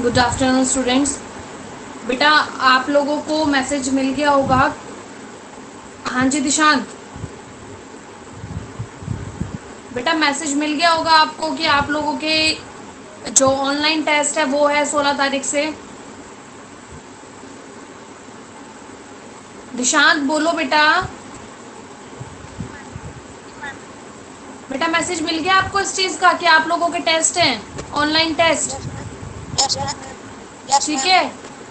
Good afternoon students. बेटा आप लोगों को मैसेज मिल गया होगा। हाँ जी दिशांत, बेटा मैसेज मिल गया होगा आपको कि आप लोगों के जो ऑनलाइन टेस्ट है वो है 16 तारीख से। दिशांत बोलो बेटा। बेटा मैसेज मिल गया आपको इस चीज का कि आप लोगों के टेस्ट हैं, ऑनलाइन टेस्ट। ठीक है,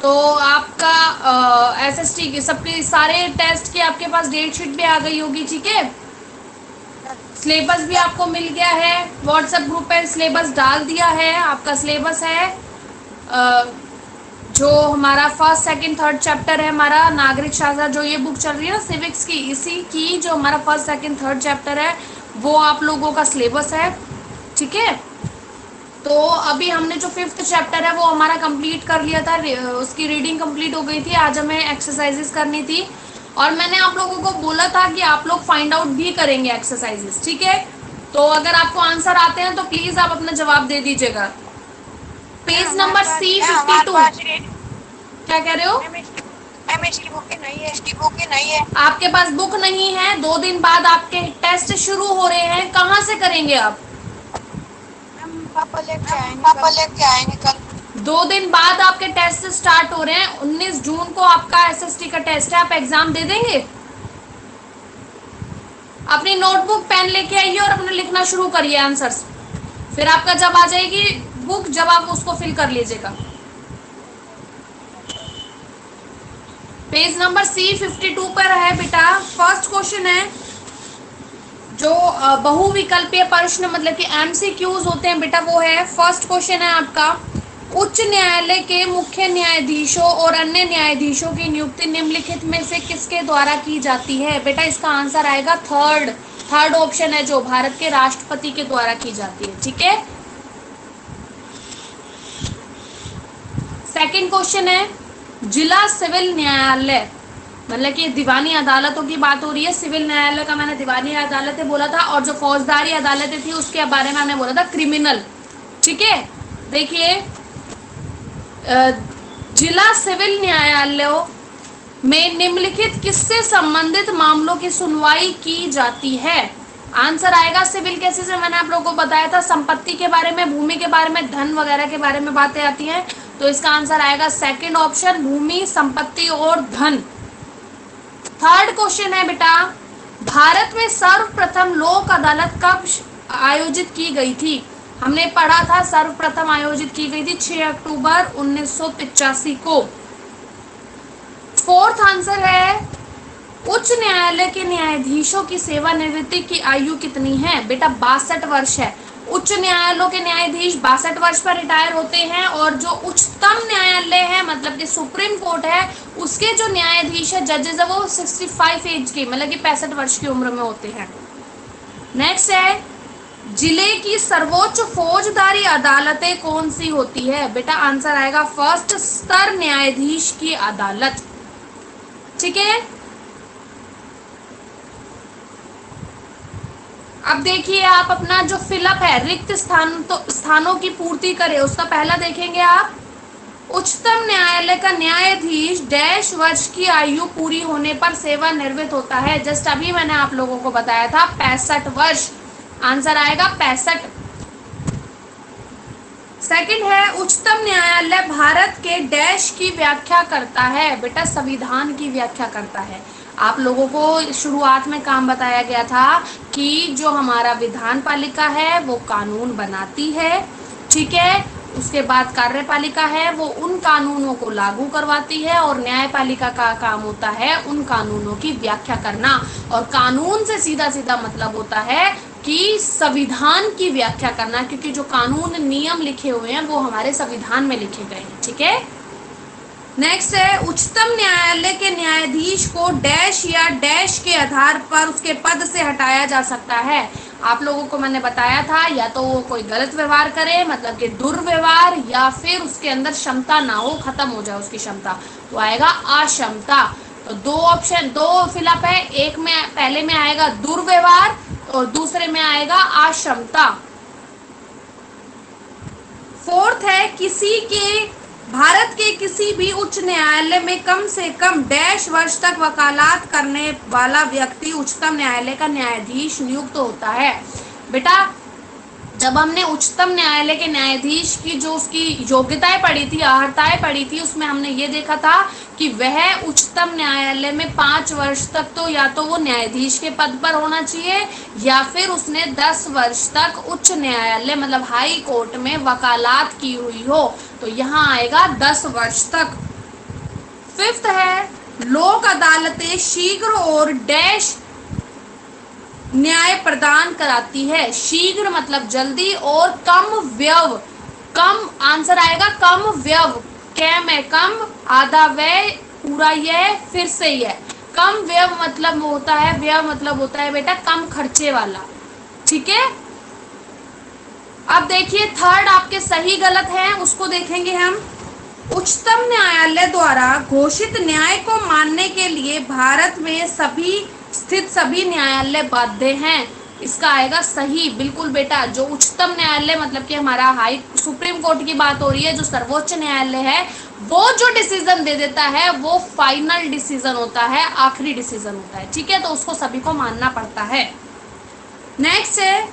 तो आपका एसएसटी की सबके सारे टेस्ट की आपके पास डेट शीट भी आ गई होगी। ठीक है, सिलेबस भी आपको मिल गया है, व्हाट्सएप ग्रुप पे सिलेबस डाल दिया है। आपका सिलेबस है अ, जो हमारा फर्स्ट सेकंड थर्ड चैप्टर है, हमारा नागरिक शास्त्र जो ये बुक चल रही है ना सिविक्स की, इसी की जो हमारा फर्स्ट सेकंड थर्ड चैप्टर है वो आप लोगों का सिलेबस है। ठीक है, तो अभी हमने जो फिफ्थ चैप्टर है वो हमारा कंप्लीट कर लिया था, उसकी रीडिंग कंप्लीट हो गई थी। आज हमें एक्सरसाइजेस करनी थी और मैंने आप लोगों को बोला था कि आप लोग फाइंड आउट भी करेंगे एक्सरसाइजेस। ठीक है, तो अगर आपको आंसर आते हैं तो प्लीज आप अपना जवाब दे दीजिएगा। Page number C52। क्या कह रहे हो? नहीं है। आपके पास बुक नहीं है, 2 दिन बाद आपके टेस्ट शुरू हो रहे हैं, कहाँ से करेंगे आप? पापा पापा लेके लेके आएंगे कल। 2 दिन बाद आपके टेस्ट स्टार्ट हो रहे हैं। 19 जून को आपका एसएसटी का टेस्ट है, आप एग्जाम दे देंगे। अपनी नोटबुक पेन लेके आइए और अपना लिखना शुरू करिए आंसर्स। फिर आपका जब आ जाएगी बुक, जब आप उसको फिल कर लीजिएगा। पेज नंबर C52 पर है बेटा। फर्स्ट क्वेश्चन है जो बहुविकल्पीय प्रश्न मतलब कि एमसीक्यूज होते हैं बेटा, वो है। फर्स्ट क्वेश्चन है आपका, उच्च न्यायालय के मुख्य न्यायाधीशों और अन्य न्यायाधीशों की नियुक्ति निम्नलिखित में से किसके द्वारा की जाती है? बेटा इसका आंसर आएगा थर्ड। थर्ड ऑप्शन है जो भारत के राष्ट्रपति के द्वारा की जाती है। ठीक है, सेकंड क्वेश्चन है, जिला सिविल न्यायालय मतलब कि दीवानी अदालतों की बात हो रही है। सिविल न्यायालय का मैंने दीवानी अदालतें बोला था और जो फौजदारी अदालतें थी उसके बारे में हमने बोला था क्रिमिनल। ठीक है, देखिए जिला सिविल न्यायालयों में निम्नलिखित किससे संबंधित मामलों की सुनवाई की जाती है? आंसर आएगा सिविल केसेस में। मैंने आप लोगों को बताया था संपत्ति के बारे में, भूमि के बारे में, धन वगैरह के बारे में बातें आती हैं, तो इसका आंसर आएगा सेकंड ऑप्शन, भूमि, संपत्ति और धन। थर्ड क्वेश्चन है बेटा, भारत में सर्वप्रथम लोक अदालत कब आयोजित की गई थी? हमने पढ़ा था सर्वप्रथम आयोजित की गई थी 6 अक्टूबर 1985 को। फोर्थ आंसर है, उच्च न्यायालय के न्यायाधीशों की सेवानिवृत्ति की आयु कितनी है? बेटा 62 वर्ष है। उच्च न्यायालयों के न्यायाधीश 62 वर्ष पर रिटायर होते हैं और जो उच्चतम न्यायालय है मतलब कि सुप्रीम कोर्ट है उसके जो न्यायाधीश है जजेस है वो 65 एज के मतलब कि 65 वर्ष की उम्र में होते हैं। नेक्स्ट है, जिले की सर्वोच्च फौजदारी अदालतें कौन सी होती है? बेटा आंसर आएगा फर्स्ट स्तर न्यायाधीश की अदालत। ठीक है, अब देखिए आप अपना जो फिलअप है रिक्त स्थानों की पूर्ति करें, उसका पहला देखेंगे आप, उच्चतम न्यायालय का न्यायाधीश डैश वर्ष की आयु पूरी होने पर सेवानिवृत्त होता है। जस्ट अभी मैंने आप लोगों को बताया था 65 वर्ष। आंसर आएगा 65। सेकंड है, उच्चतम न्यायालय भारत के डैश की व्याख्या करता है? बेटा संविधान की व्याख्या करता है। आप लोगों को शुरुआत में काम बताया गया था कि जो हमारा विधान पालिका है वो कानून बनाती है। ठीक है, उसके बाद कार्यपालिका है वो उन कानूनों को लागू करवाती है और न्यायपालिका का काम होता है उन कानूनों की व्याख्या करना। और कानून से सीधा सीधा मतलब होता है कि संविधान की व्याख्या करना, क्योंकि जो कानून नियम लिखे हुए हैं वो हमारे संविधान में लिखे गए हैं। ठीक है, नेक्स्ट है, उच्चतम न्यायालय के न्यायाधीश को डैश या डैश के आधार पर उसके पद से हटाया जा सकता है। आप लोगों को मैंने बताया था या तो वो कोई गलत व्यवहार करे मतलब कि दुर्व्यवहार, या फिर उसके अंदर क्षमता ना हो, खत्म हो जाए उसकी क्षमता, तो आएगा अक्षमता। तो दो ऑप्शन, दो फिलअप है, एक में पहले में आएगा दुर्व्यवहार और दूसरे में आएगा अक्षमता। फोर्थ है, किसी के भारत के किसी भी उच्च न्यायालय में कम से कम डैश वर्ष तक वकालत करने वाला व्यक्ति उच्चतम न्यायालय का न्यायाधीश नियुक्त होता है। बेटा जब हमने उच्चतम न्यायालय के न्यायाधीश की जो उसकी योग्यताएं पढ़ी थी, अर्हताएं पढ़ी थी, उसमें हमने ये देखा था कि वह उच्चतम न्यायालय में 5 वर्ष तक तो या तो वो न्यायाधीश के पद पर होना चाहिए या फिर उसने 10 वर्ष तक उच्च न्यायालय मतलब हाई कोर्ट में वकालत की हुई हो। तो यहाँ आएगा 10 वर्ष तक। फिफ्थ है, लोक अदालतें शीघ्र और डैश न्याय प्रदान कराती है। शीघ्र मतलब जल्दी और कम व्यय, कम आंसर आएगा कम व्यय, कै में कम, आधा व्यय, पूरा यह, फिर से यह। कम व्यय मतलब होता है, व्यय मतलब होता है बेटा कम खर्चे वाला। ठीक है, अब देखिए थर्ड आपके सही गलत है उसको देखेंगे हम। उच्चतम न्यायालय द्वारा घोषित न्याय को मानने के लिए भारत में स्थित सभी न्यायालय बाध्य हैं। इसका आएगा सही, बिल्कुल बेटा। जो उच्चतम न्यायालय मतलब कि हमारा हाई सुप्रीम कोर्ट की बात हो रही है, जो सर्वोच्च न्यायालय है, वो जो डिसीजन दे देता है वो फाइनल डिसीजन होता है, आखिरी डिसीजन होता है। ठीक है, तो उसको सभी को मानना पड़ता है। नेक्स्ट है,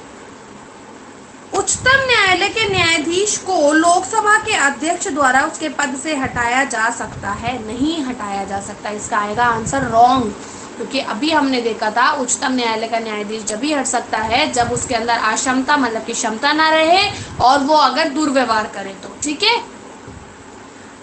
उच्चतम न्यायालय के न्यायाधीश को लोकसभा के अध्यक्ष द्वारा उसके पद से हटाया जा सकता है, नहीं हटाया जा सकता। इसका आएगा आंसर रॉन्ग, क्योंकि अभी हमने देखा था उच्चतम न्यायालय का न्यायाधीश जब भी हट सकता है जब उसके अंदर अक्षमता मतलब कि क्षमता ना रहे और वो अगर दुर्व्यवहार करे तो। ठीक है,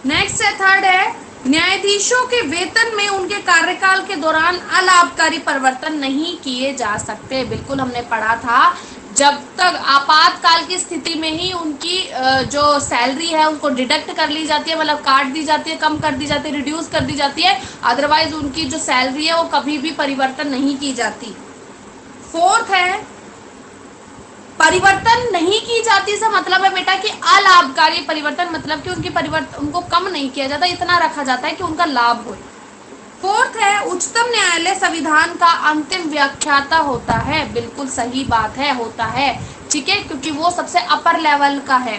नेक्स्ट है थर्ड है, न्यायाधीशों के वेतन में उनके कार्यकाल के दौरान अलाभकारी परिवर्तन नहीं किए जा सकते। बिल्कुल हमने पढ़ा था, जब तक आपातकाल की स्थिति में ही उनकी जो सैलरी है उनको डिडक्ट कर ली जाती है, मतलब काट दी जाती है, कम कर दी जाती है, रिड्यूस कर दी जाती है। अदरवाइज उनकी जो सैलरी है वो कभी भी परिवर्तन नहीं की जाती। फोर्थ है, परिवर्तन नहीं की जाती से मतलब है बेटा कि अलाभकारी परिवर्तन मतलब कि उनको कम नहीं किया जाता, इतना रखा जाता है कि उनका लाभ हो। फोर्थ है, उच्चतम न्यायालय संविधान का अंतिम व्याख्याता होता है। बिल्कुल सही बात है, होता है। ठीक है, क्योंकि वो सबसे अपर लेवल का है।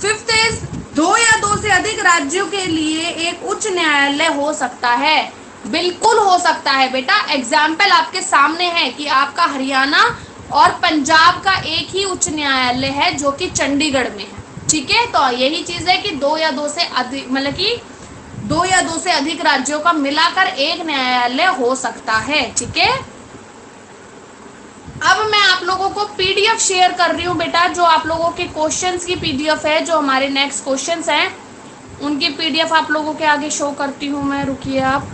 फिफ्थ इज, 2 या 2 से अधिक राज्यों के लिए एक उच्च न्यायालय हो सकता है। बिल्कुल हो सकता है बेटा। एग्जाम्पल आपके सामने है कि आपका हरियाणा और पंजाब का एक ही उच्च न्यायालय है जो कि चंडीगढ़ में है। ठीक है, तो यही चीज है कि 2 या 2 से अधिक मतलब कि 2 या 2 से अधिक राज्यों का मिलाकर एक न्यायालय हो सकता है। ठीक है, अब मैं आप लोगों को पीडीएफ शेयर कर रही हूँ बेटा, जो आप लोगों के क्वेश्चंस की पीडीएफ है, जो हमारे नेक्स्ट क्वेश्चंस हैं उनकी पीडीएफ आप लोगों के आगे शो करती हूँ मैं। रुकिए आप,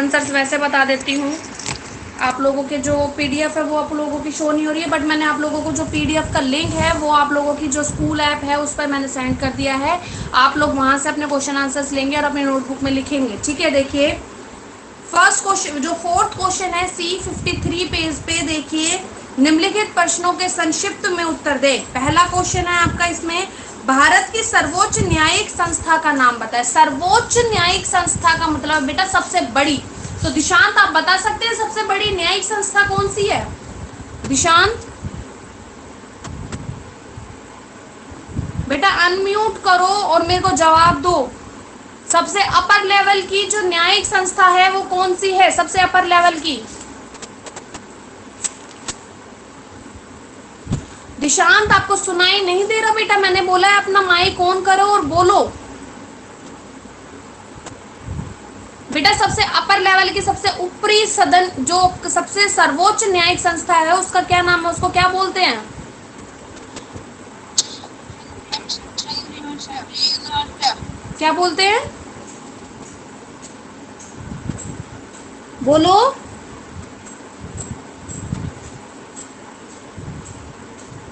आंसर्स वैसे बता देती हूँ। आप लोगों के जो पीडीएफ है वो आप लोगों की शो नहीं हो रही है, बट मैंने आप लोगों को जो पीडीएफ का लिंक है वो आप लोगों की जो स्कूल ऐप है उस पर मैंने सेंड कर दिया है। आप लोग वहाँ से अपने क्वेश्चन आंसर्स लेंगे और अपने नोटबुक में लिखेंगे, ठीक है। देखिए फर्स्ट क्वेश्चन, जो फोर्थ क्वेश्चन है C53 पेज पे देखिए, निम्नलिखित प्रश्नों के संक्षिप्त में उत्तर दे। पहला क्वेश्चन है आपका इसमें, भारत की सर्वोच्च न्यायिक संस्था का नाम बताए। सर्वोच्च न्यायिक संस्था का मतलब बेटा सबसे बड़ी। तो दिशांत आप बता सकते हैं सबसे बड़ी न्यायिक संस्था कौन सी है? दिशांत बेटा अनम्यूट करो और मेरे को जवाब दो। सबसे अपर लेवल की जो न्यायिक संस्था है वो कौन सी है? सबसे अपर लेवल की। दिशांत आपको सुनाई नहीं दे रहा बेटा? मैंने बोला है अपना माइक ऑन करो और बोलो बेटा। सबसे अपर लेवल की, सबसे ऊपरी सदन, जो सबसे सर्वोच्च न्यायिक संस्था है उसका क्या नाम है? उसको क्या बोलते हैं? क्या बोलते हैं? बोलो।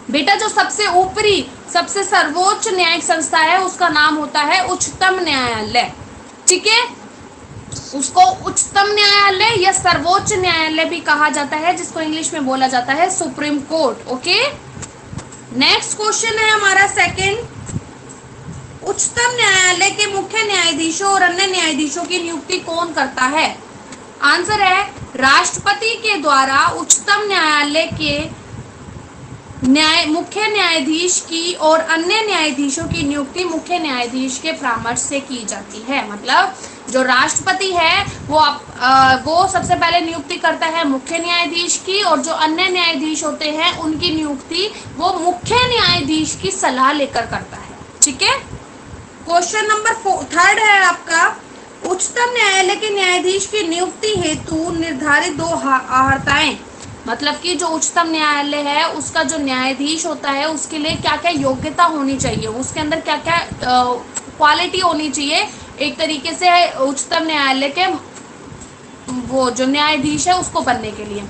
बेटा जो सबसे ऊपरी, सबसे सर्वोच्च न्यायिक संस्था है उसका नाम होता है उच्चतम न्यायालय, ठीक है। उसको उच्चतम न्यायालय या सर्वोच्च न्यायालय भी कहा जाता है, जिसको इंग्लिश में बोला जाता है supreme court. Okay, next question है हमारा सेकंड, उच्चतम न्यायालय के मुख्य न्यायाधीशों और अन्य न्यायाधीशों की नियुक्ति कौन करता है? आंसर है राष्ट्रपति के द्वारा उच्चतम न्यायालय के मुख्य न्यायाधीश की और अन्य न्यायाधीशों की नियुक्ति मुख्य न्यायाधीश के परामर्श से की जाती है। मतलब जो राष्ट्रपति है वो सबसे पहले नियुक्ति करता है मुख्य न्यायाधीश की, और जो अन्य न्यायाधीश होते हैं उनकी नियुक्ति वो मुख्य न्यायाधीश की सलाह लेकर करता है, ठीक है। क्वेश्चन नंबर थर्ड है आपका, उच्चतम न्यायालय के न्यायाधीश की नियुक्ति हेतु निर्धारित दो अर्हताएं। मतलब कि जो उच्चतम न्यायालय है उसका जो न्यायाधीश होता है उसके लिए क्या क्या योग्यता होनी चाहिए, उसके अंदर क्या क्या क्वालिटी होनी चाहिए, एक तरीके से उच्चतम न्यायालय के वो जो न्यायाधीश है उसको बनने के लिए।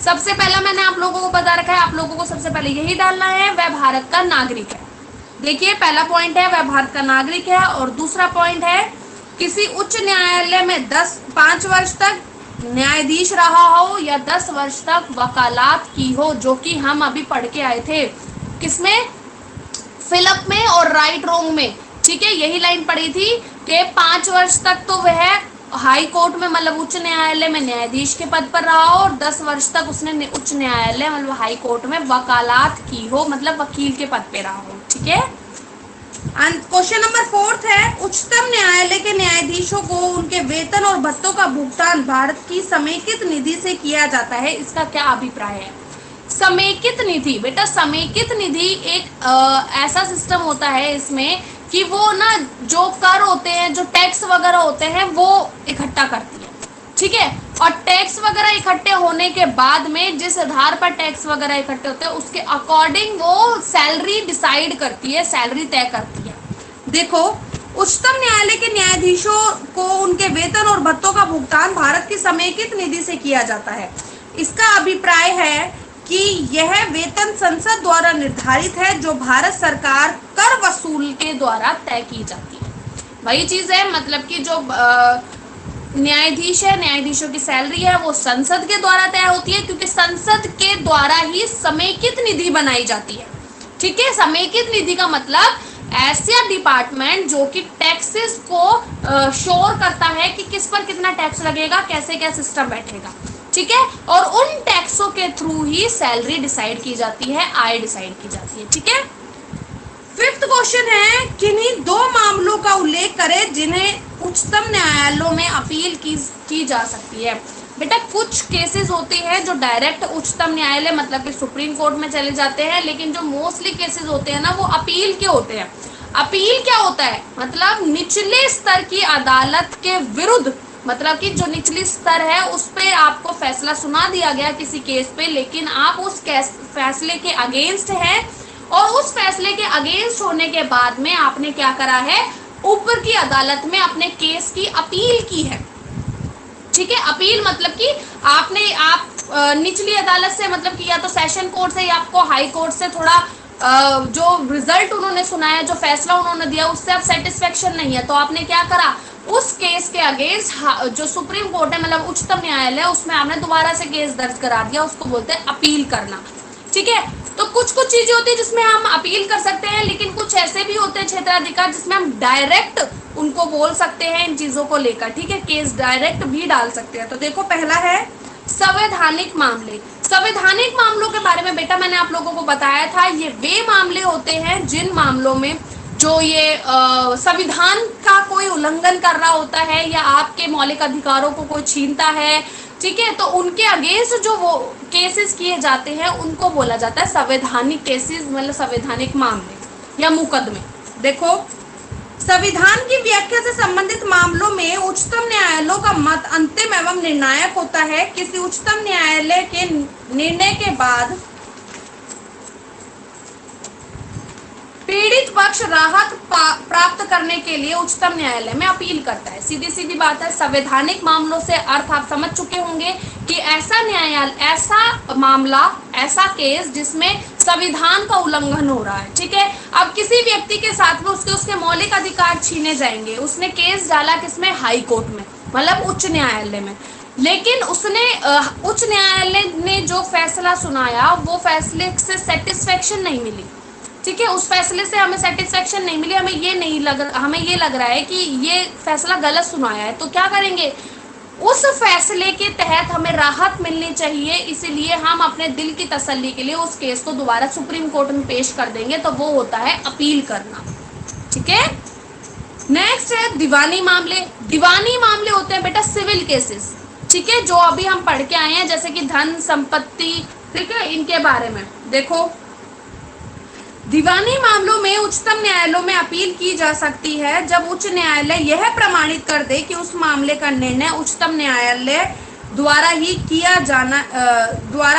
सबसे पहला मैंने आप लोगों को बता रखा है, आप लोगों को सबसे पहले यही डालना है, वह भारत का नागरिक है। देखिए पहला पॉइंट है वह भारत का नागरिक है, और दूसरा पॉइंट है किसी उच्च न्यायालय में 5 वर्ष तक न्यायाधीश रहा हो या 10 वर्ष तक वकालत की हो, जो कि हम अभी पढ़ के आए थे किसमें, फिलअप में और राइट रोंग में, ठीक है। यही लाइन पढ़ी थी कि 5 वर्ष तक तो वह हाई कोर्ट में मतलब उच्च न्यायालय में न्यायाधीश के पद पर रहा हो, और 10 वर्ष तक उसने उच्च न्यायालय मतलब हाई कोर्ट में वकालत की हो, मतलब वकील के पद पे रहा हो, ठीक है। क्वेश्चन नंबर 4 है, उच्चतम न्यायालय के न्यायाधीशों को उनके वेतन और भत्तों का भुगतान भारत की समेकित निधि से किया जाता है, इसका क्या अभिप्राय है? समेकित निधि बेटा, समेकित निधि एक ऐसा सिस्टम होता है इसमें कि वो ना जो कर होते हैं, जो टैक्स वगैरह होते हैं वो इकट्ठा करती है, ठीक है। और टैक्स वगैरह इकट्ठे होने के बाद में जिस आधार पर टैक्स वगैरह इकट्ठे होते हैं उसके अकॉर्डिंग वो सैलरी डिसाइड करती है, सैलरी तय करती है। देखो उच्चतम न्यायालय के न्यायाधीशों को उनके वेतन और भत्तों का भुगतान भारत की समेकित निधि से किया जाता है। इसका अभिप्राय है कि यह वेतन संसद द्वारा निर्धारित है, जो भारत सरकार कर वसूल के द्वारा तय की जाती है। वही चीज है, मतलब कि जो न्यायाधीश है, न्यायाधीशों की सैलरी है वो संसद के द्वारा तय होती है, क्योंकि संसद के द्वारा ही समेकित निधि बनाई जाती है, ठीक है। समेकित निधि का मतलब ऐसा डिपार्टमेंट जो कि टैक्सेस को श्योर करता है कि किस पर कितना टैक्स लगेगा, कैसे क्या सिस्टम बैठेगा, ठीक है। और उन टैक्सों के थ्रू ही सैलरी डिसाइड की जाती है, आय डिसाइड की जाती है, ठीक है। फिफ्थ क्वेश्चन है, किन्हीं 2 मामलों का उल्लेख करें जिन्हें उच्चतम न्यायालयों में अपील की जा सकती है। बेटा कुछ केसेस होते हैं जो डायरेक्ट उच्चतम न्यायालय मतलब कि सुप्रीम कोर्ट में चले जाते हैं, लेकिन जो मोस्टली केसेस होते हैं ना वो अपील के होते हैं। अपील क्या होता है? मतलब निचले स्तर की अदालत के विरुद्ध, मतलब कि जो निचली स्तर है उस पे आपको फैसला सुना दिया गया किसी केस पे, लेकिन आप उस फैसले के अगेंस्ट हैं, और उस फैसले के अगेंस्ट होने के बाद में आपने क्या करा है, ऊपर की अदालत में अपने केस की अपील की है, ठीक है। अपील मतलब कि आप निचली अदालत से, मतलब कि या तो सेशन कोर्ट से या आपको हाई कोर्ट से थोड़ा जो रिजल्ट उन्होंने सुनाया, जो फैसला उन्होंने दिया, उससे आप सेटिस्फेक्शन नहीं है, तो आपने क्या करा, उस केस के अगेंस्ट जो सुप्रीम कोर्ट है, मतलब उच्चतम न्यायालय, उसमें आपने दोबारा से केस दर्ज करा दिया, उसको बोलते हैं अपील करना। ठीक है। तो कुछ कुछ चीजें होती है जिसमें हम अपील कर सकते हैं, लेकिन कुछ ऐसे भी होते हैं क्षेत्राधिकार जिसमें हम डायरेक्ट उनको बोल सकते हैं इन चीजों को लेकर। ठीक है, केस डायरेक्ट भी डाल सकते हैं। तो देखो, पहला है संवैधानिक मामले। संवैधानिक मामलों के बारे में बेटा मैंने आप लोगों को बताया था, ये वे मामले होते हैं जिन मामलों में जो ये संविधान का कोई उल्लंघन कर रहा होता है या आपके मौलिक अधिकारों को कोई छीनता है। ठीक है, तो उनके अगेंस्ट जो वो केसेस किए जाते हैं उनको बोला जाता है संवैधानिक केसेस, मतलब संवैधानिक मामले या मुकदमे। देखो, संविधान की व्याख्या से संबंधित मामलों में उच्चतम न्यायालयों का मत अंतिम एवं निर्णायक होता है। किसी उच्चतम न्यायालय के निर्णय के बाद पीड़ित पक्ष राहत प्राप्त करने के लिए उच्चतम न्यायालय में अपील करता है। सीधी सीधी बात है, संवैधानिक मामलों से अर्थ आप समझ चुके होंगे कि ऐसा न्यायालय, ऐसा मामला, ऐसा केस जिसमें संविधान का उल्लंघन हो रहा है। ठीक है, अब किसी व्यक्ति के साथ में उसके मौलिक अधिकार छीने जाएंगे। उसने केस डाला किसमें, हाई कोर्ट में, मतलब उच्च न्यायालय में, लेकिन उसने उच्च न्यायालय ने जो फैसला सुनाया वो फैसले से सेटिस्फेक्शन नहीं मिली। ठीक है, उस फैसले से हमें सेटिस्फेक्शन नहीं मिली, हमें ये लग रहा है कि ये फैसला गलत सुनाया है, तो क्या करेंगे, उस फैसले के तहत हमें राहत मिलनी चाहिए, इसीलिए हम अपने दिल की तसल्ली के लिए उस केस को दोबारा सुप्रीम कोर्ट में पेश कर देंगे, तो वो होता है अपील करना। ठीक है, नेक्स्ट है दीवानी मामले। दीवानी मामले होते हैं बेटा सिविल केसेस। ठीक है, जो अभी हम पढ़ के आए हैं, जैसे कि धन संपत्ति, ठीक है, इनके बारे में। देखो, दीवानी मामलों में उच्चतम न्यायालयों में अपील की जा सकती है जब उच्च न्यायालय यह प्रमाणित कर दे कि उस मामले का निर्णय उच्चतम न्यायालय द्वारा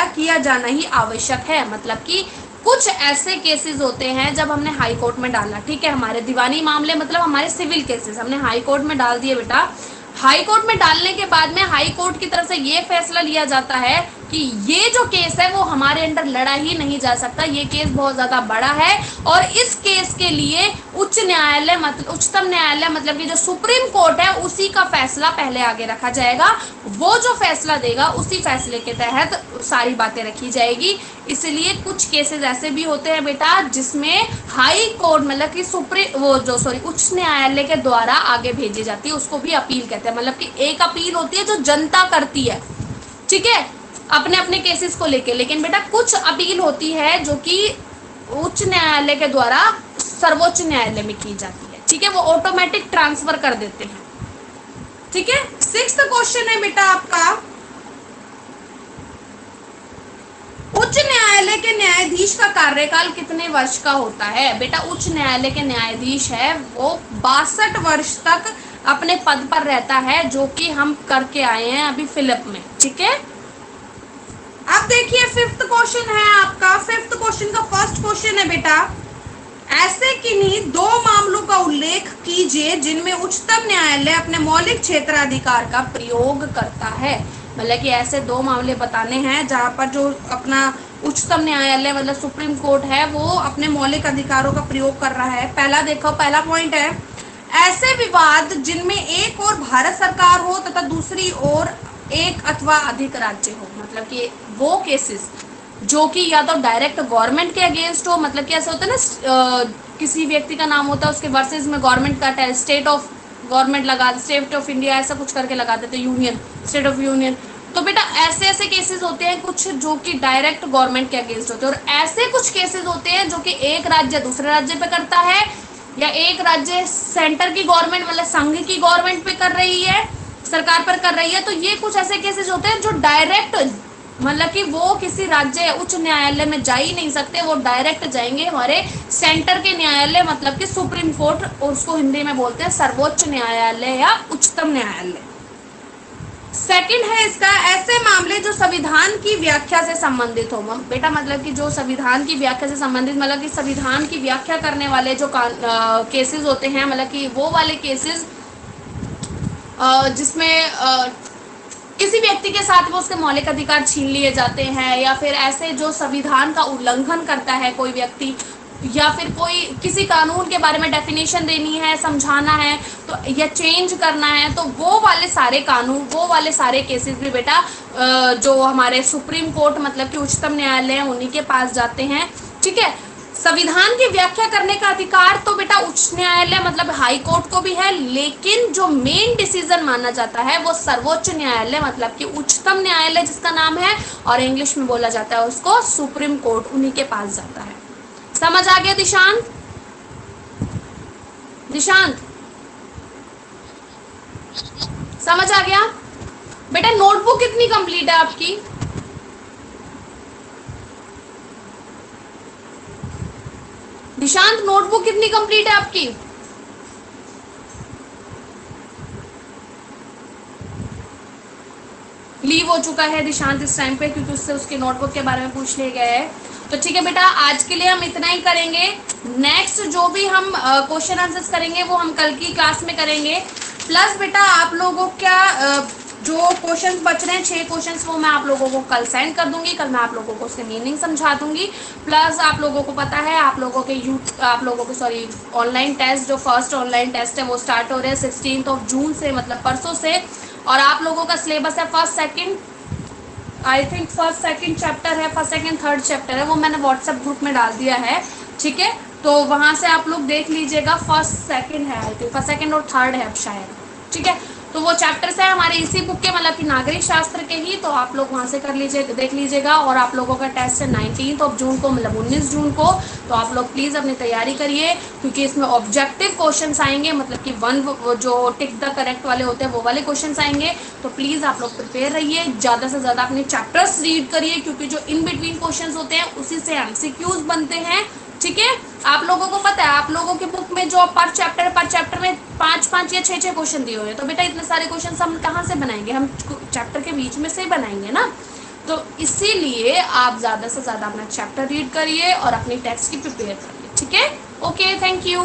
किया जाना ही आवश्यक है। मतलब कि कुछ ऐसे केसेस होते हैं जब हमने हाई कोर्ट में डाला, ठीक है, हमारे दीवानी मामले मतलब हमारे सिविल केसेस हमने हाई कोर्ट में डाल दिए बेटा। हाई कोर्ट में डालने के बाद में हाई कोर्ट की तरफ से ये फैसला लिया जाता है कि ये जो केस है वो हमारे अंडर लड़ा ही नहीं जा सकता, ये केस बहुत ज्यादा बड़ा है और इस केस के लिए उच्चतम न्यायालय मतलब कि जो सुप्रीम कोर्ट है उसी का फैसला पहले आगे रखा जाएगा। वो जो फैसला देगा उसी फैसले के तहत सारी बातें रखी जाएगी। इसलिए कुछ केसेस ऐसे भी होते हैं बेटा जिसमें हाई कोर्ट मतलब कि उच्च न्यायालय के द्वारा आगे भेजी जाती है, उसको भी अपील कहते हैं। मतलब कि एक अपील होती है जो जनता करती है, ठीक है, अपने अपने केसेस को लेके, लेकिन बेटा कुछ अपील होती है जो कि उच्च न्यायालय के द्वारा सर्वोच्च न्यायालय में की जाती है। ठीक है, वो ऑटोमेटिक ट्रांसफर कर देते हैं। ठीक है, 6th क्वेश्चन है बेटा आपका, उच्च न्यायालय के न्यायाधीश का कार्यकाल कितने वर्ष का होता है? बेटा उच्च न्यायालय के न्यायाधीश है वो 62 वर्ष तक अपने पद पर रहता है, जो कि हम करके आए हैं अभी फिलिप में। ठीक है, अब देखिए 5th क्वेश्चन है आपका। 5th क्वेश्चन का फर्स्ट क्वेश्चन है बेटा, ऐसे किन्हीं दो मामलों का उल्लेख कीजिए जिनमें उच्चतम न्यायालय अपने मौलिक क्षेत्राधिकार का प्रयोग करता है। मतलब कि ऐसे दो मामले बताने हैं जहां पर जो अपना उच्चतम न्यायालय मतलब सुप्रीम कोर्ट है वो अपने मौलिक अधिकारों का प्रयोग कर रहा है। पहला देखो, पहला पॉइंट है, ऐसे विवाद जिनमें एक और भारत सरकार हो तथा दूसरी ओर एक अथवा अधिक राज्य हो। मतलब कि वो केसेस जो कि या तो डायरेक्ट गवर्नमेंट के अगेंस्ट हो, मतलब कि ऐसा होता है ना, किसी व्यक्ति का नाम होता है उसके वर्सेस में गवर्नमेंट का स्टेट ऑफ गवर्नमेंट लगा, स्टेट ऑफ इंडिया ऐसा कुछ करके लगा देते, यूनियन, स्टेट ऑफ यूनियन। तो बेटा ऐसे ऐसे केसेस होते हैं कुछ जो कि डायरेक्ट गवर्नमेंट के अगेंस्ट होते हैं, और ऐसे कुछ केसेस होते हैं जो कि एक राज्य दूसरे राज्य पे करता है या एक राज्य सेंटर की गवर्नमेंट मतलब संघ की गवर्नमेंट पे कर रही है, सरकार पर कर रही है। तो ये कुछ ऐसे केसेस होते हैं जो डायरेक्ट मतलब कि वो किसी राज्य या उच्च न्यायालय में जा ही नहीं सकते, वो डायरेक्ट जाएंगे हमारे सेंटर के न्यायालय मतलब कि सुप्रीम कोर्ट, और उसको हिंदी में बोलते हैं सर्वोच्च न्यायालय या उच्चतम न्यायालय। सेकंड है इसका, ऐसे मामले जो संविधान की व्याख्या से संबंधित हो। बेटा मतलब कि जो संविधान की व्याख्या से संबंधित मतलब कि संविधान की व्याख्या करने वाले जो केसेस होते हैं, मतलब कि वो वाले केसेस जिसमें किसी व्यक्ति के साथ वो उसके मौलिक अधिकार छीन लिए जाते हैं, या फिर ऐसे जो संविधान का उल्लंघन करता है कोई व्यक्ति, या फिर कोई किसी कानून के बारे में डेफिनेशन देनी है, समझाना है तो या चेंज करना है, तो वो वाले सारे कानून, वो वाले सारे केसेस भी बेटा जो हमारे सुप्रीम कोर्ट मतलब कि उच्चतम न्यायालय है उन्हीं के पास जाते हैं। ठीक है, संविधान की व्याख्या करने का अधिकार तो बेटा उच्च न्यायालय मतलब हाई कोर्ट को भी है, लेकिन जो मेन डिसीजन माना जाता है वो सर्वोच्च न्यायालय मतलब कि उच्चतम न्यायालय जिसका नाम है, और इंग्लिश में बोला जाता है उसको सुप्रीम कोर्ट, उन्हीं के पास जाता है। समझ आ गया दिशांत? दिशांत समझ आ गया? बेटा नोटबुक कितनी कंप्लीट है आपकी? दिशांत नोटबुक कितनी कंप्लीट है आपकी? लीव हो चुका है दिशांत इस टाइम पे, क्योंकि उससे उसके नोटबुक के बारे में पूछ लिया गया है। तो ठीक है बेटा, आज के लिए हम इतना ही करेंगे। नेक्स्ट जो भी हम क्वेश्चन आंसर्स करेंगे वो हम कल की क्लास में करेंगे। प्लस बेटा आप लोगों क्या जो क्वेश्चंस बच रहे हैं 6 क्वेश्चंस वो मैं आप लोगों को कल सेंड कर दूंगी। कल मैं आप लोगों को उसके मीनिंग समझा दूंगी। प्लस आप लोगों को पता है आप लोगों के सॉरी ऑनलाइन टेस्ट, जो फर्स्ट ऑनलाइन टेस्ट है वो स्टार्ट हो रहे हैं 16 जून से, मतलब परसों से। और आप लोगों का सिलेबस है first second, I think first second chapter है, फर्स्ट सेकंड थर्ड चैप्टर है, वो मैंने व्हाट्सएप ग्रुप में डाल दिया है। ठीक है, तो वहां से आप लोग देख लीजिएगा। फर्स्ट सेकंड है, आई थिंक फर्स्ट सेकंड और थर्ड है अब शायद। ठीक है, तो वो चैप्टर्स है हमारे इसी बुक के मतलब कि नागरिक शास्त्र के ही, तो आप लोग वहां से कर लीजिए, देख लीजिएगा। और आप लोगों का टेस्ट है 19 जून को, मतलब 19 जून को। तो आप लोग प्लीज़ अपनी तैयारी करिए, क्योंकि इसमें ऑब्जेक्टिव क्वेश्चंस आएंगे, मतलब कि जो टिक द करेक्ट वाले होते हैं वो वाले क्वेश्चंस आएंगे। तो प्लीज़ आप लोग प्रिपेयर रहिए, ज़्यादा से ज़्यादा अपने चैप्टर्स रीड करिए, क्योंकि जो इन बिटवीन क्वेश्चन होते हैं उसी से MCQs बनते हैं। ठीक है, आप लोगों को पता है आप लोगों की बुक में जो पर चैप्टर में 5 या 6 क्वेश्चन दिए हुए हैं, तो बेटा इतने सारे क्वेश्चन हम कहाँ से बनाएंगे, हम चैप्टर के बीच में से बनाएंगे ना। तो इसीलिए आप ज़्यादा से ज़्यादा अपना चैप्टर रीड करिए और अपनी टेक्स्ट की प्रिपेयर करिए। ठीक है, ओके, थैंक यू।